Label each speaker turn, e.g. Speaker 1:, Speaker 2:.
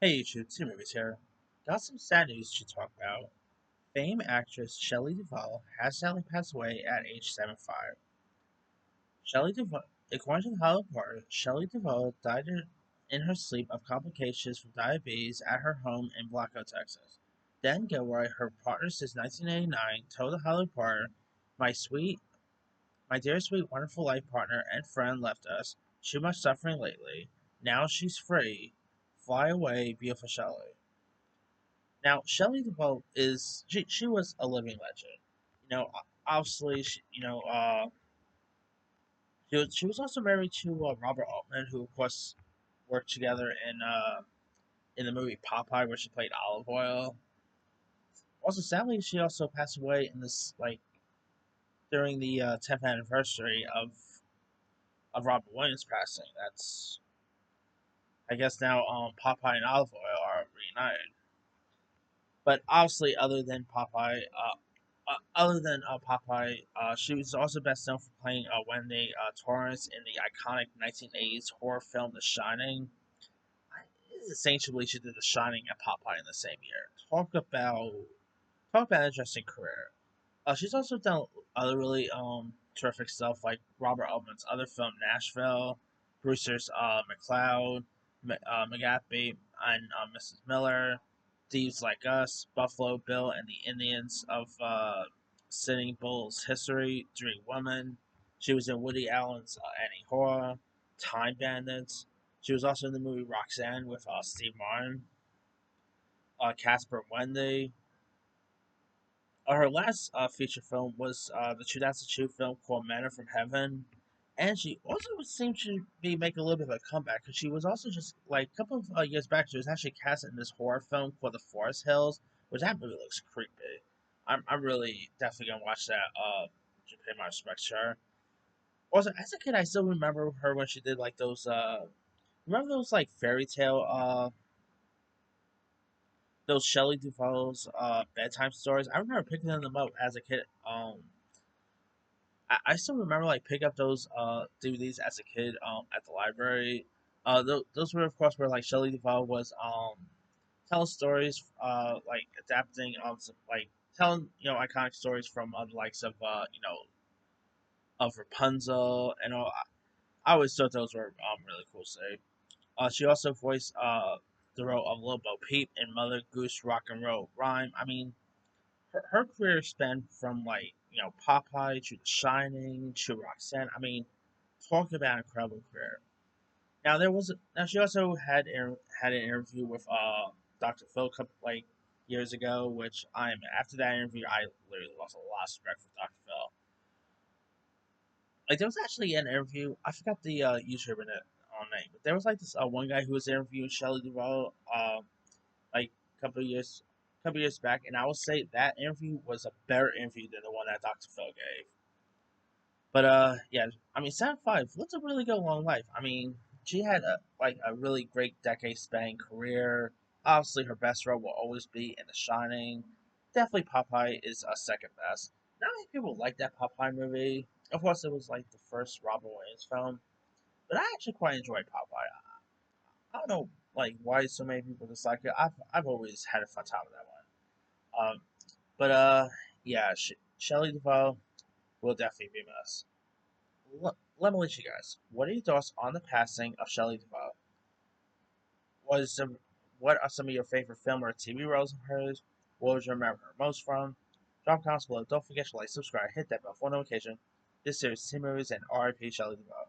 Speaker 1: Hey YouTube, two movies here. Got some sad news to talk about. Famed actress Shelley Duvall has sadly passed away at age 75. Shelley Duvall, according to the Hollywood Reporter, Shelley Duvall died in her sleep of complications from diabetes at her home in Blacko, Texas. Dan Gilroy, her partner since 1989, told the Hollywood Reporter, my dear sweet wonderful life partner and friend left us. Too much suffering lately. Now she's free. Fly away, beautiful Shelley." Now, Shelley Duvall she was a living legend. Obviously, she was also married to Robert Altman, who of course worked together in the movie Popeye, where she played Olive Oil. Also, sadly, she also passed away in this during the 10th anniversary of Robert Williams passing. That's I guess now Popeye and Olive Oil are reunited. But obviously, other than Popeye, she was also best known for playing Wendy Torrance in the iconic 1980s horror film The Shining. Essentially, she did The Shining and Popeye in the same year. Talk about an interesting career. She's also done other really terrific stuff like Robert Altman's other film Nashville, Brewster's McCloud, McGaffey, and Mrs. Miller, Thieves Like Us, Buffalo Bill and the Indians of Sitting Bull's History, Three Women. She was in Woody Allen's Annie Hall, Time Bandits. She was also in the movie Roxanne with Steve Martin, Casper and Wendy. Her last feature film was the 2002 film called Manna from Heaven, and she also seemed to be making a little bit of a comeback because she was also just like a couple of years back. She was actually cast in this horror film called The Forest Hills, which that movie looks creepy. I'm really definitely gonna watch that. To pay my respects to her. Also, as a kid, I still remember her when she did like those. Remember those like fairy tale those Shelley Duvall's bedtime stories. I remember picking them up as a kid. I still remember like pick up those DVDs as a kid at the library. Those were of course where like Shelley Duvall was telling stories like adapting some, like telling iconic stories from the likes of of Rapunzel and all. I always thought those were really cool. To say. She also voiced the role of Little Bo Peep in Mother Goose Rock and Roll Rhyme. I mean, her career spanned from like Popeye to The Shining to Roxanne. I mean, talk about an incredible career. Now she also had an interview with Dr. Phil a couple like years ago, which I'm after that interview I literally lost a lot of respect for Dr. Phil. Like there was actually an interview. I forgot the YouTube in it on name, but there was like this one guy who was interviewing Shelley Duvall like a couple years back, and I would say that interview was a better interview than the one that Dr. Phil gave. But yeah, I mean, 75 lived a really good long life. I mean, she had a really great decade-spanning career. Obviously, her best role will always be in The Shining. Definitely, Popeye is a second best. Not many people like that Popeye movie. Of course, it was like the first Robin Williams film, but I actually quite enjoyed Popeye. I don't know like why so many people dislike it. I've always had a fun time with that one. But yeah, Shelley Duvall will definitely be missed. Let me let you guys. What are your thoughts on the passing of Shelley Duvall? What is some? What are some of your favorite film or TV roles of hers? What would you remember her most from? Drop comments below. Don't forget to like, subscribe, hit that bell for notification. This series is Team Movies and RIP Shelley Duvall.